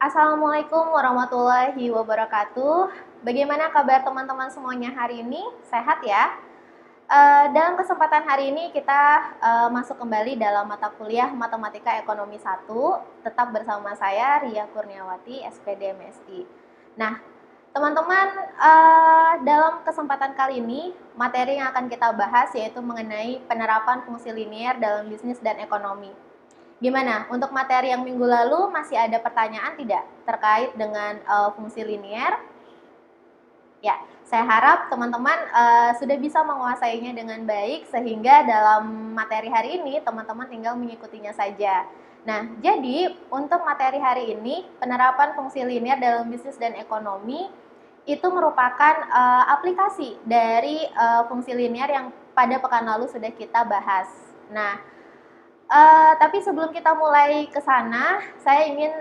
Assalamualaikum warahmatullahi wabarakatuh. Bagaimana kabar teman-teman semuanya hari ini? Sehat ya? Dalam kesempatan hari ini kita masuk kembali dalam mata kuliah Matematika Ekonomi 1. Tetap bersama saya Ria Kurniawati, SPD MSI. Nah, teman-teman, dalam kesempatan kali ini materi yang akan kita bahas yaitu mengenai penerapan fungsi linier dalam bisnis dan ekonomi. Gimana? Untuk materi yang minggu lalu masih ada pertanyaan tidak terkait dengan fungsi linier? Ya, saya harap teman-teman sudah bisa menguasainya dengan baik sehingga dalam materi hari ini teman-teman tinggal mengikutinya saja. Nah, jadi untuk materi hari ini penerapan fungsi linier dalam bisnis dan ekonomi itu merupakan aplikasi dari fungsi linier yang pada pekan lalu sudah kita bahas. Nah, tapi sebelum kita mulai ke sana, saya ingin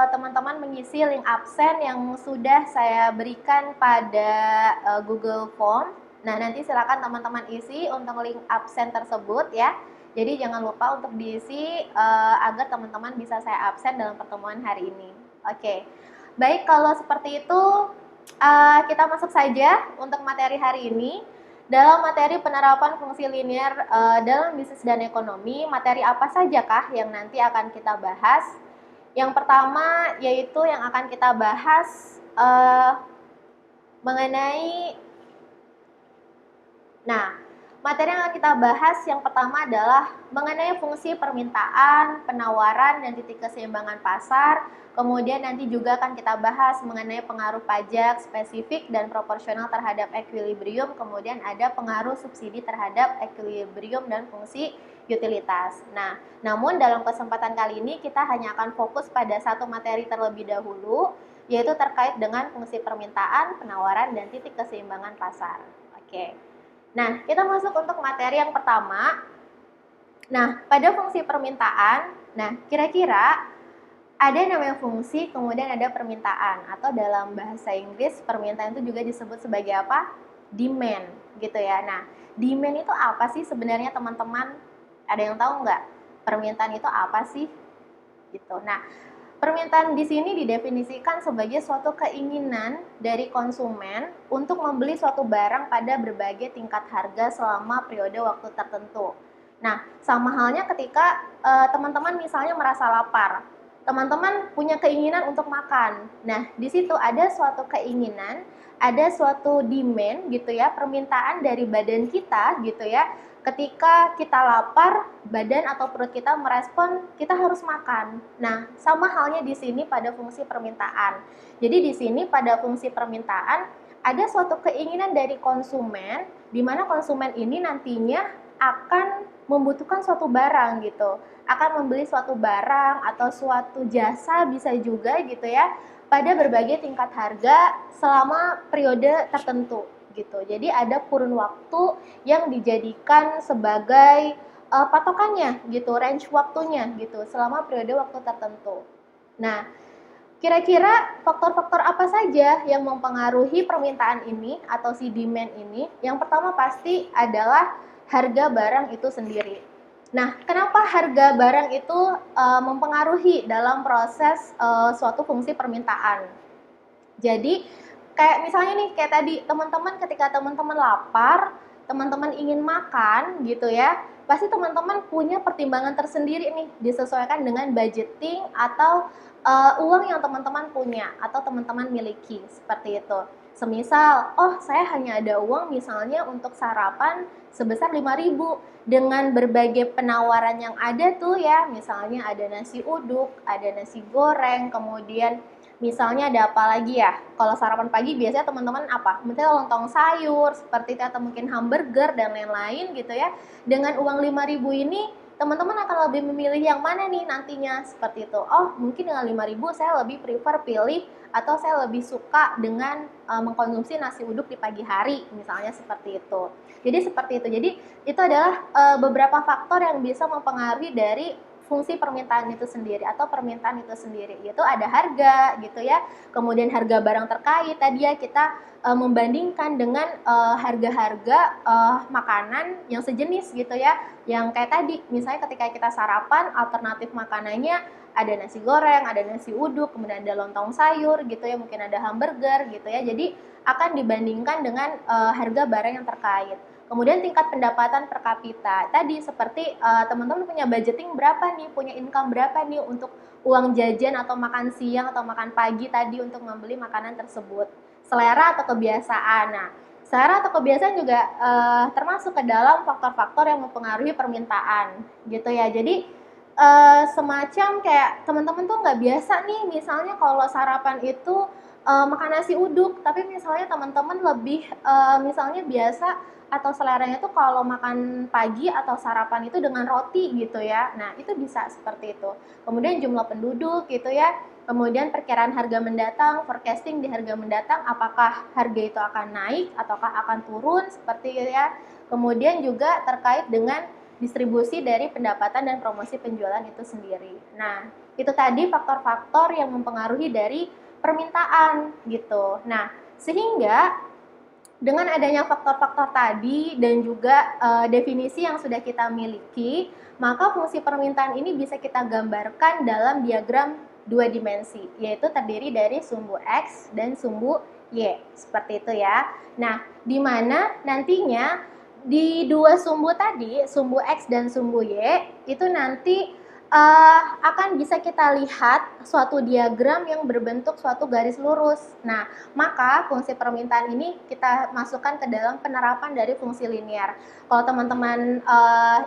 teman-teman mengisi link absen yang sudah saya berikan pada Google Form. Nah, nanti silakan teman-teman isi untuk link absen tersebut ya. Jadi jangan lupa untuk diisi agar teman-teman bisa saya absen dalam pertemuan hari ini. Oke, baik kalau seperti itu kita masuk saja untuk materi hari ini. Dalam materi penerapan fungsi linier dalam bisnis dan ekonomi, materi apa sajakah yang nanti akan kita bahas? Yang pertama yaitu yang akan kita bahas mengenai, materi yang akan kita bahas yang pertama adalah mengenai fungsi permintaan, penawaran, dan titik keseimbangan pasar. Kemudian nanti juga akan kita bahas mengenai pengaruh pajak spesifik dan proporsional terhadap equilibrium. Kemudian ada pengaruh subsidi terhadap equilibrium dan fungsi utilitas. Nah, namun dalam kesempatan kali ini kita hanya akan fokus pada satu materi terlebih dahulu, yaitu terkait dengan fungsi permintaan, penawaran, dan titik keseimbangan pasar. Oke. Nah, kita masuk untuk materi yang pertama. Nah, pada fungsi permintaan, kira-kira ada namanya fungsi, kemudian ada permintaan, atau dalam bahasa Inggris permintaan itu juga disebut sebagai apa? Demand, gitu ya. Nah, demand itu apa sih sebenarnya teman-teman? Ada yang tahu nggak? Permintaan itu apa sih? Gitu. Nah, permintaan di sini didefinisikan sebagai suatu keinginan dari konsumen untuk membeli suatu barang pada berbagai tingkat harga selama periode waktu tertentu. Nah, sama halnya ketika teman-teman misalnya merasa lapar, teman-teman punya keinginan untuk makan. Nah, di situ ada suatu keinginan, ada suatu demand gitu ya, permintaan dari badan kita gitu ya. Ketika kita lapar, badan atau perut kita merespon kita harus makan. Nah, sama halnya di sini pada fungsi permintaan. Jadi di sini pada fungsi permintaan ada suatu keinginan dari konsumen di mana konsumen ini nantinya akan membutuhkan suatu barang gitu, akan membeli suatu barang atau suatu jasa bisa juga gitu ya pada berbagai tingkat harga selama periode tertentu gitu. Jadi ada kurun waktu yang dijadikan sebagai patokannya gitu, range waktunya gitu selama periode waktu tertentu. Nah, kira-kira faktor-faktor apa saja yang mempengaruhi permintaan ini atau si demand ini? Yang pertama pasti adalah harga barang itu sendiri. Nah, kenapa harga barang itu mempengaruhi dalam proses suatu fungsi permintaan? Jadi kayak misalnya nih, kayak tadi teman-teman ketika teman-teman lapar, teman-teman ingin makan gitu ya, pasti teman-teman punya pertimbangan tersendiri nih, disesuaikan dengan budgeting atau uang yang teman-teman punya atau teman-teman miliki, seperti itu. Semisal, oh saya hanya ada uang misalnya untuk sarapan sebesar 5.000, dengan berbagai penawaran yang ada tuh ya, misalnya ada nasi uduk, ada nasi goreng, kemudian misalnya ada apa lagi ya? Kalau sarapan pagi biasanya teman-teman apa? Mungkin lontong sayur seperti itu atau mungkin hamburger dan lain-lain gitu ya. Dengan uang 5.000 ini teman-teman akan lebih memilih yang mana nih nantinya seperti itu. Oh, mungkin dengan 5.000 saya lebih prefer pilih atau saya lebih suka dengan mengkonsumsi nasi uduk di pagi hari misalnya seperti itu. Jadi seperti itu. Jadi itu adalah beberapa faktor yang bisa mempengaruhi dari fungsi permintaan itu sendiri atau permintaan itu sendiri, yaitu ada harga gitu ya, kemudian harga barang terkait tadi ya, kita membandingkan dengan harga-harga makanan yang sejenis gitu ya, yang kayak tadi misalnya ketika kita sarapan alternatif makanannya ada nasi goreng, ada nasi uduk, kemudian ada lontong sayur gitu ya, mungkin ada hamburger gitu ya, jadi akan dibandingkan dengan harga barang yang terkait. Kemudian tingkat pendapatan per kapita. Tadi seperti teman-teman punya budgeting berapa nih, punya income berapa nih untuk uang jajan atau makan siang atau makan pagi tadi untuk membeli makanan tersebut. Selera atau kebiasaan. Nah, selera atau kebiasaan juga termasuk ke dalam faktor-faktor yang mempengaruhi permintaan gitu ya. Jadi semacam kayak teman-teman tuh nggak biasa nih misalnya kalau sarapan itu makan nasi uduk, tapi misalnya teman-teman lebih misalnya biasa atau seleranya tuh kalau makan pagi atau sarapan itu dengan roti gitu ya. Nah, itu bisa seperti itu. Kemudian jumlah penduduk gitu ya. Kemudian perkiraan harga mendatang, forecasting di harga mendatang, apakah harga itu akan naik ataukah akan turun seperti itu ya. Kemudian juga terkait dengan distribusi dari pendapatan dan promosi penjualan itu sendiri. Nah, itu tadi faktor-faktor yang mempengaruhi dari permintaan gitu. Nah, sehingga dengan adanya faktor-faktor tadi dan juga definisi yang sudah kita miliki, maka fungsi permintaan ini bisa kita gambarkan dalam diagram dua dimensi, yaitu terdiri dari sumbu X dan sumbu Y, seperti itu ya. Nah, di mana nantinya di dua sumbu tadi, sumbu X dan sumbu Y, itu nanti akan bisa kita lihat suatu diagram yang berbentuk suatu garis lurus. Nah, maka fungsi permintaan ini kita masukkan ke dalam penerapan dari fungsi linear. Kalau teman-teman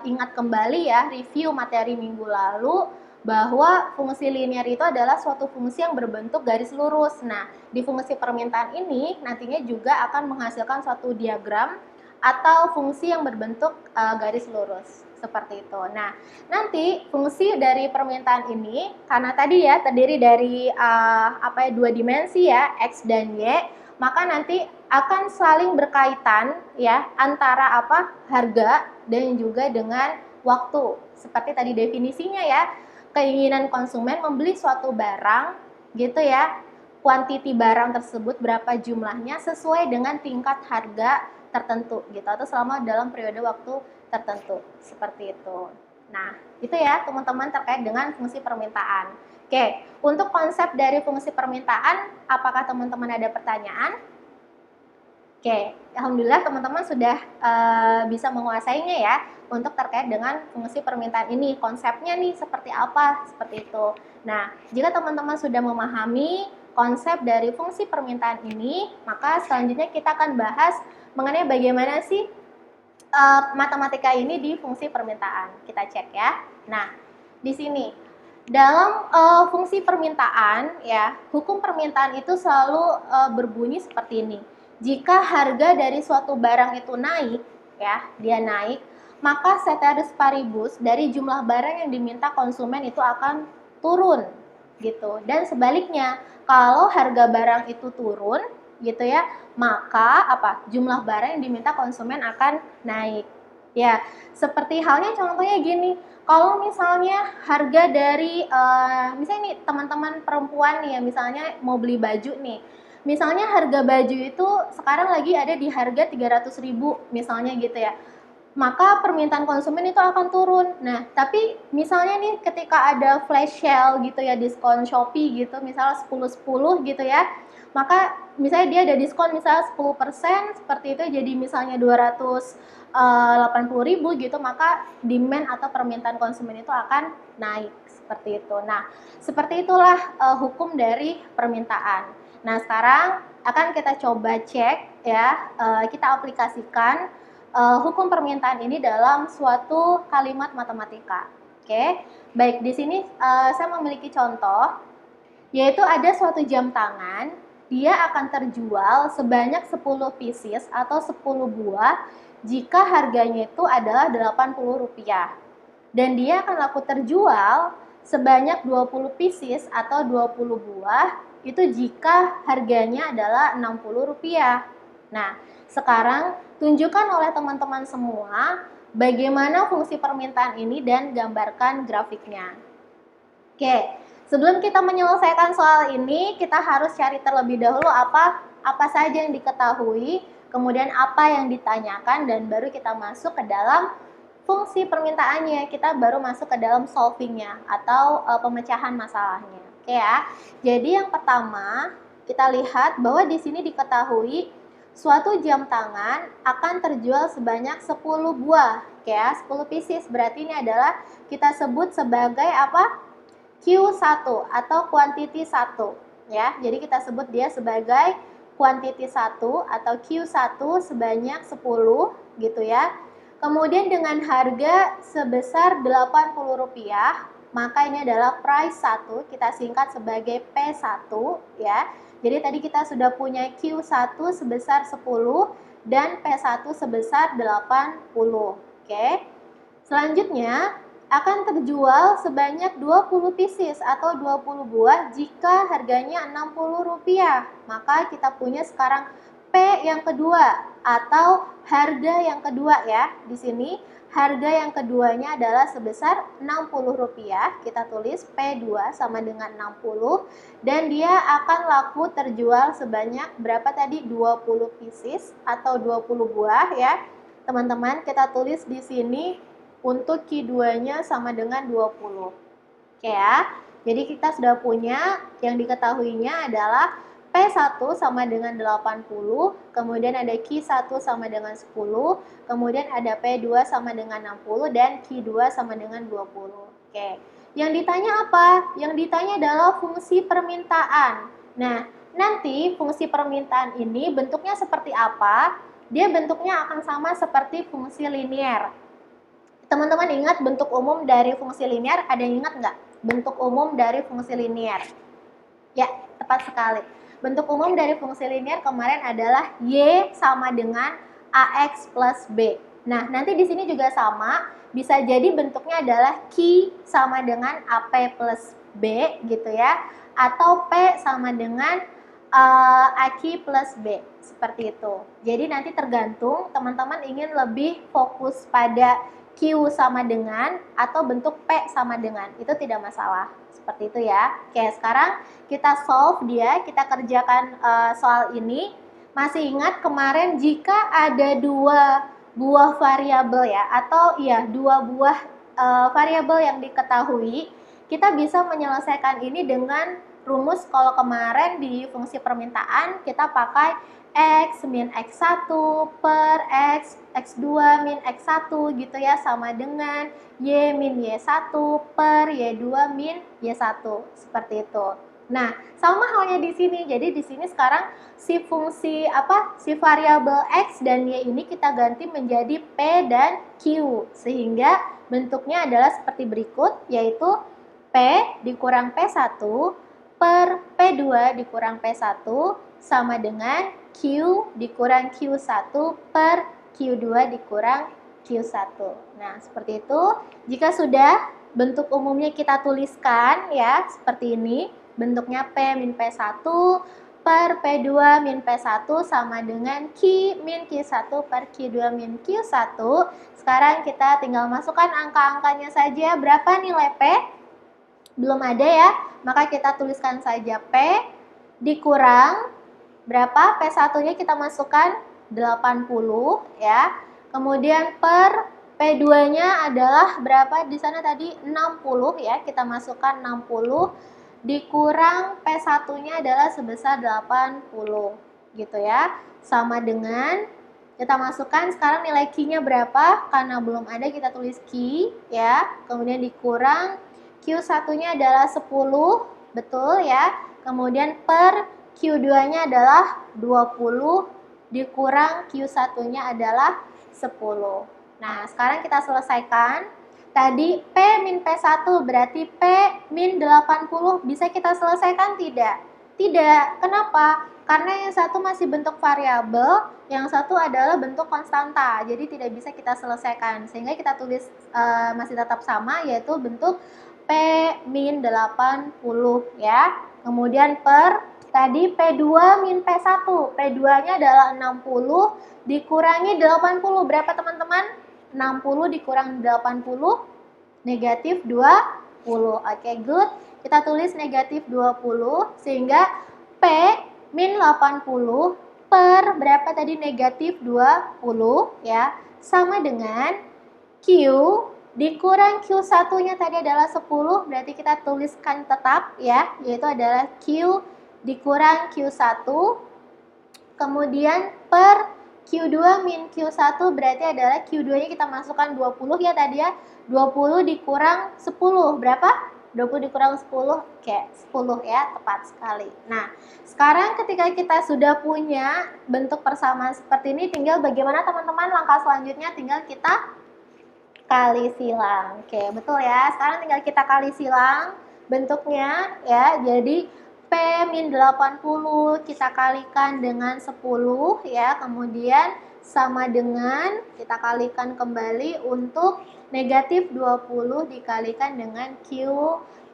ingat kembali ya, review materi minggu lalu, bahwa fungsi linear itu adalah suatu fungsi yang berbentuk garis lurus. Nah, di fungsi permintaan ini nantinya juga akan menghasilkan suatu diagram atau fungsi yang berbentuk garis lurus seperti itu. Nah, nanti fungsi dari permintaan ini karena tadi ya terdiri dari dua dimensi ya, X dan Y, maka nanti akan saling berkaitan ya antara harga dan juga dengan waktu. Seperti tadi definisinya ya, keinginan konsumen membeli suatu barang gitu ya, kuantiti barang tersebut berapa jumlahnya sesuai dengan tingkat harga tertentu gitu, atau selama dalam periode waktu tertentu seperti itu. Nah, itu ya teman-teman terkait dengan fungsi permintaan. Oke, untuk konsep dari fungsi permintaan, apakah teman-teman ada pertanyaan? Oke, alhamdulillah teman-teman sudah bisa menguasainya ya untuk terkait dengan fungsi permintaan ini. Konsepnya nih seperti apa? Seperti itu. Nah, jika teman-teman sudah memahami konsep dari fungsi permintaan ini, maka selanjutnya kita akan bahas mengenai bagaimana sih matematika ini di fungsi permintaan. Kita cek ya. Nah, di sini dalam fungsi permintaan ya, hukum permintaan itu selalu berbunyi seperti ini. Jika harga dari suatu barang itu naik ya, dia naik, maka ceteris paribus dari jumlah barang yang diminta konsumen itu akan turun gitu. Dan sebaliknya, kalau harga barang itu turun gitu ya, maka jumlah barang yang diminta konsumen akan naik. Ya, seperti halnya contohnya gini, kalau misalnya harga dari misalnya nih teman-teman perempuan nih ya, misalnya mau beli baju nih. Misalnya harga baju itu sekarang lagi ada di harga 300.000 misalnya gitu ya. Maka permintaan konsumen itu akan turun. Nah, tapi misalnya nih ketika ada flash sale gitu ya, diskon Shopee gitu, misalnya 10-10 gitu ya, maka misalnya dia ada diskon misalnya 10% seperti itu, jadi misalnya 280.000 gitu, maka demand atau permintaan konsumen itu akan naik seperti itu. Nah, seperti itulah hukum dari permintaan. Nah, sekarang akan kita coba cek ya, kita aplikasikan hukum permintaan ini dalam suatu kalimat matematika. Oke, baik, di sini saya memiliki contoh, yaitu ada suatu jam tangan, dia akan terjual sebanyak 10 pieces atau 10 buah jika harganya itu adalah Rp80. Dan dia akan laku terjual sebanyak 20 pieces atau 20 buah itu jika harganya adalah Rp60. Nah, sekarang tunjukkan oleh teman-teman semua bagaimana fungsi permintaan ini dan gambarkan grafiknya. Oke, sebelum kita menyelesaikan soal ini, kita harus cari terlebih dahulu apa saja yang diketahui, kemudian apa yang ditanyakan, dan baru kita masuk ke dalam fungsi permintaannya. Kita baru masuk ke dalam solvingnya atau pemecahan masalahnya. Oke ya. Jadi yang pertama, kita lihat bahwa di sini diketahui suatu jam tangan akan terjual sebanyak 10 buah. Oke ya, 10 pieces. Berarti ini adalah kita sebut sebagai apa? Q1 atau quantity 1 ya. Jadi kita sebut dia sebagai quantity 1 atau Q1 sebanyak 10 gitu ya. Kemudian dengan harga sebesar Rp80, maka ini adalah price 1, kita singkat sebagai P1 ya. Jadi tadi kita sudah punya Q1 sebesar 10 dan P1 sebesar 80. Oke. Selanjutnya akan terjual sebanyak 20 pieces atau 20 buah jika harganya Rp60. Maka kita punya sekarang P yang kedua atau harga yang kedua ya. Di sini harga yang keduanya adalah sebesar Rp60. Kita tulis P2 sama dengan 60 dan dia akan laku terjual sebanyak berapa tadi? 20 pieces atau 20 buah ya. Teman-teman, kita tulis di sini untuk Q2-nya sama dengan 20. Oke ya. Jadi kita sudah punya yang diketahuinya adalah P1 sama dengan 80, kemudian ada Q1 sama dengan 10, kemudian ada P2 sama dengan 60 dan Q2 sama dengan 20. Oke. Yang ditanya apa? Yang ditanya adalah fungsi permintaan. Nah, nanti fungsi permintaan ini bentuknya seperti apa? Dia bentuknya akan sama seperti fungsi linear. Teman-teman ingat bentuk umum dari fungsi linear? Ada yang ingat nggak? Bentuk umum dari fungsi linear. Ya, tepat sekali. Bentuk umum dari fungsi linear kemarin adalah Y sama dengan AX plus B. Nah, nanti di sini juga sama. Bisa jadi bentuknya adalah Q sama dengan AP plus B gitu ya. Atau P sama dengan AQ plus B. Seperti itu. Jadi nanti tergantung teman-teman ingin lebih fokus pada Q sama dengan atau bentuk P sama dengan, itu tidak masalah. Seperti itu ya. Oke, sekarang kita solve dia, kita kerjakan soal ini. Masih ingat kemarin jika ada dua buah variabel ya, atau ya dua buah variabel yang diketahui, kita bisa menyelesaikan ini dengan rumus. Kalau kemarin di fungsi permintaan kita pakai X min X1 per X2 min X1 gitu ya, sama dengan Y min Y1 per Y2 min Y1, seperti itu. Nah, sama halnya di sini. Jadi di sini sekarang si fungsi si variabel X dan Y ini kita ganti menjadi P dan Q, sehingga bentuknya adalah seperti berikut, yaitu P dikurang P1 per P2 dikurang P1 sama dengan Q dikurang Q1 per Q2 dikurang Q1. Nah, seperti itu. Jika sudah, bentuk umumnya kita tuliskan ya, seperti ini. Bentuknya P min P1 per P2 min P1 sama dengan Q min Q1 per Q2 min Q1. Sekarang kita tinggal masukkan angka-angkanya saja. Berapa nilai P? Belum ada ya, maka kita tuliskan saja P dikurang berapa? P1-nya kita masukkan 80 ya. Kemudian per P2-nya adalah berapa di sana tadi? 60 ya. Kita masukkan 60 dikurang P1-nya adalah sebesar 80 gitu ya. Sama dengan kita masukkan sekarang nilai Q-nya berapa? Karena belum ada kita tulis Q ya. Kemudian dikurang Q1-nya adalah 10, betul ya. Kemudian per Q2-nya adalah 20 dikurang Q1-nya adalah 10. Nah, sekarang kita selesaikan. Tadi P min P1 berarti P min 80. Bisa kita selesaikan tidak? Tidak. Kenapa? Karena yang satu masih bentuk variabel, yang satu adalah bentuk konstanta. Jadi tidak bisa kita selesaikan. Sehingga kita tulis masih tetap sama, yaitu bentuk P min 80 ya. Kemudian per tadi P2 min P1. P2-nya adalah 60 dikurangi 80. Berapa teman-teman? 60 dikurang 80, negatif 20. Oke, good. Kita tulis negatif 20, sehingga P min 80 per berapa tadi? Negatif 20 ya, sama dengan Q dikurang Q1-nya tadi adalah 10, berarti kita tuliskan tetap ya, yaitu adalah Q dikurang Q1, kemudian per Q2 min Q1 berarti adalah Q2-nya kita masukkan 20 ya tadi ya. 20 dikurang 10 berapa? 20 dikurang 10, oke, 10 ya, tepat sekali. Nah, sekarang ketika kita sudah punya bentuk persamaan seperti ini, tinggal bagaimana teman-teman langkah selanjutnya? Tinggal kita kali silang. Oke, betul ya. Sekarang tinggal kita kali silang bentuknya ya. Jadi P min 80 kita kalikan dengan 10 ya. Kemudian sama dengan kita kalikan kembali untuk negatif 20 dikalikan dengan Q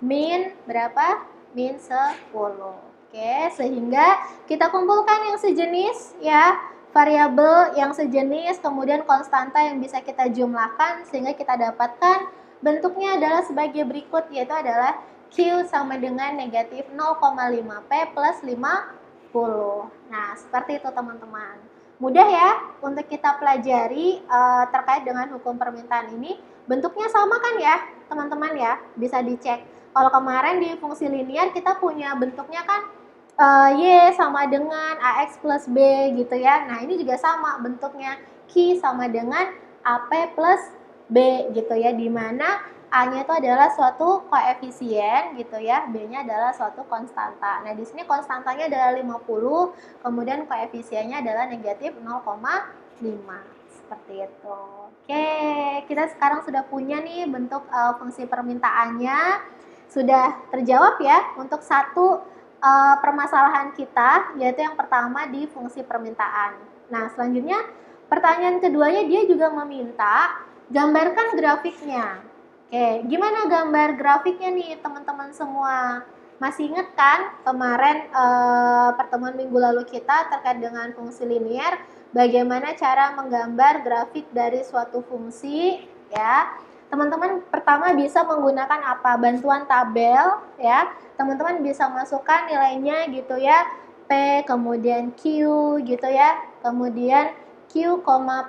min berapa? Min 10. Oke, sehingga kita kumpulkan yang sejenis ya. Variabel yang sejenis, kemudian konstanta yang bisa kita jumlahkan sehingga kita dapatkan bentuknya adalah sebagai berikut, yaitu adalah Q sama dengan negatif 0,5P plus 50. Nah, seperti itu teman-teman. Mudah ya untuk kita pelajari terkait dengan hukum permintaan ini. Bentuknya sama kan ya teman-teman ya, bisa dicek. Kalau kemarin di fungsi linear kita punya bentuknya kan Y sama dengan AX plus B gitu ya. Nah, ini juga sama bentuknya, Q sama dengan AP plus B gitu ya, dimana A-nya itu adalah suatu koefisien gitu ya, B-nya adalah suatu konstanta. Nah, di sini konstantanya adalah 50, kemudian koefisiennya adalah negatif 0,5. Seperti itu. Oke, kita sekarang sudah punya nih bentuk fungsi permintaannya. Sudah terjawab ya untuk satu permasalahan kita, yaitu yang pertama di fungsi permintaan. Nah, selanjutnya pertanyaan keduanya dia juga meminta gambarkan grafiknya. Oke, gimana gambar grafiknya nih teman-teman semua? Masih ingat kan kemarin pertemuan minggu lalu kita terkait dengan fungsi linear, bagaimana cara menggambar grafik dari suatu fungsi ya? Teman-teman pertama bisa menggunakan apa? Bantuan tabel ya. Teman-teman bisa masukkan nilainya gitu ya. P kemudian Q gitu ya. Kemudian Q,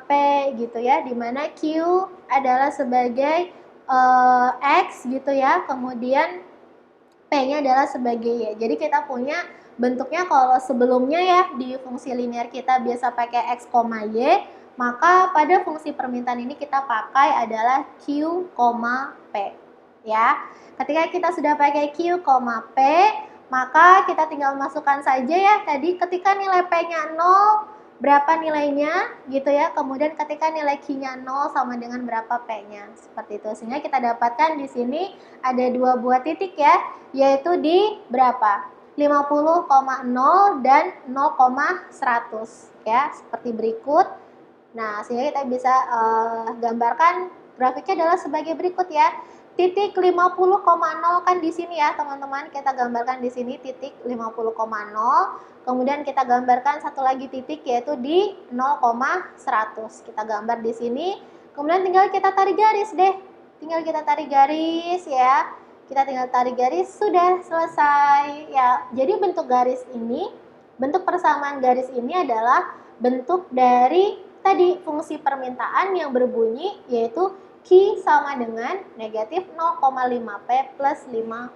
P gitu ya. Dimana Q adalah sebagai X gitu ya. Kemudian P-nya adalah sebagai Y. Jadi kita punya bentuknya kalau sebelumnya ya di fungsi linear kita biasa pakai X, Y. Maka pada fungsi permintaan ini kita pakai adalah Q, P ya. Ketika kita sudah pakai Q, P, maka kita tinggal masukkan saja ya tadi ketika nilai P-nya 0 berapa nilainya gitu ya. Kemudian ketika nilai Q-nya 0 sama dengan berapa P-nya. Seperti itu. Sehingga kita dapatkan di sini ada dua buah titik ya, yaitu di berapa? 50,0 dan 0,100 ya, seperti berikut. Nah, sehingga kita bisa gambarkan grafiknya adalah sebagai berikut ya. Titik 50,0 kan di sini ya, teman-teman. Kita gambarkan di sini titik 50,0. Kemudian kita gambarkan satu lagi titik yaitu di 0,100. Kita gambar di sini. Kemudian tinggal kita tarik garis deh. Tinggal kita tarik garis ya. Kita tinggal tarik garis, sudah selesai ya. Jadi bentuk garis ini, bentuk persamaan garis ini adalah bentuk dari tadi fungsi permintaan yang berbunyi yaitu Q sama dengan negatif 0,5P plus 50.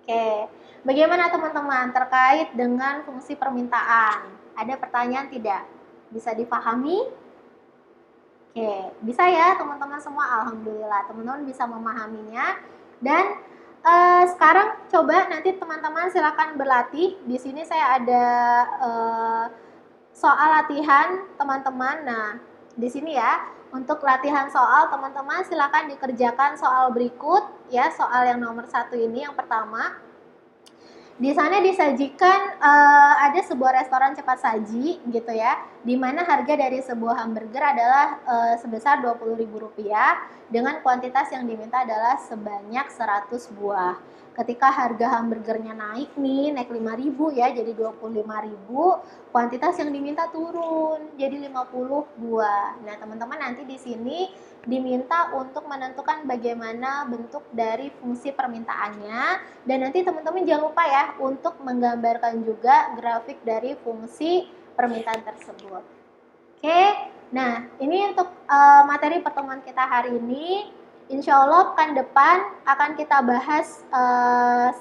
Oke, bagaimana teman-teman terkait dengan fungsi permintaan? Ada pertanyaan tidak? Bisa dipahami? Oke, bisa ya teman-teman semua, alhamdulillah teman-teman bisa memahaminya. Dan sekarang coba nanti teman-teman silakan berlatih. Di sini saya ada soal latihan teman-teman. Nah, di sini ya. Untuk latihan soal, teman-teman silakan dikerjakan soal berikut ya, soal yang nomor 1 ini yang pertama. Di sana disajikan ada sebuah restoran cepat saji gitu ya, di mana harga dari sebuah hamburger adalah sebesar Rp20.000 dengan kuantitas yang diminta adalah sebanyak 100 buah. ketika harga hamburgernya naik nih, naik 5.000 ya, jadi 25.000, kuantitas yang diminta turun jadi 50 buah. Nah, teman-teman nanti di sini diminta untuk menentukan bagaimana bentuk dari fungsi permintaannya, dan nanti teman-teman jangan lupa ya untuk menggambarkan juga grafik dari fungsi permintaan tersebut. Oke, nah ini untuk materi pertemuan kita hari ini. Insya Allah pekan depan akan kita bahas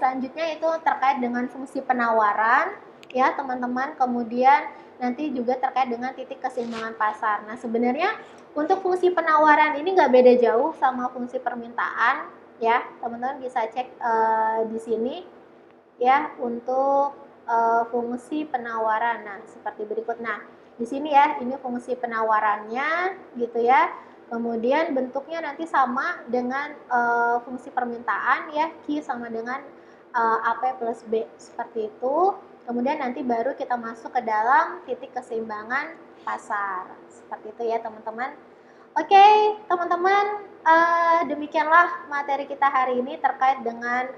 selanjutnya itu terkait dengan fungsi penawaran ya teman-teman, kemudian nanti juga terkait dengan titik keseimbangan pasar. Nah sebenarnya untuk fungsi penawaran ini nggak beda jauh sama fungsi permintaan ya, teman-teman bisa cek di sini ya untuk fungsi penawaran. Nah seperti berikut. Nah di sini ya ini fungsi penawarannya gitu ya. Kemudian bentuknya nanti sama dengan fungsi permintaan ya, Q sama dengan AP plus B seperti itu. Kemudian nanti baru kita masuk ke dalam titik keseimbangan pasar seperti itu ya teman-teman. Oke teman-teman, demikianlah materi kita hari ini terkait dengan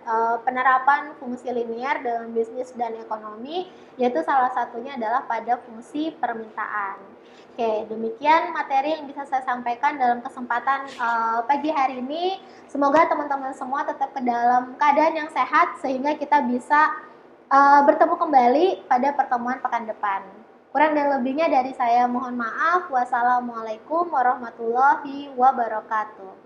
penerapan fungsi linier dalam bisnis dan ekonomi, yaitu salah satunya adalah pada fungsi permintaan. Oke, demikian materi yang bisa saya sampaikan dalam kesempatan pagi hari ini. Semoga teman-teman semua tetap ke dalam keadaan yang sehat sehingga kita bisa bertemu kembali pada pertemuan pekan depan. Kurang dan lebihnya dari saya mohon maaf. Wassalamualaikum warahmatullahi wabarakatuh.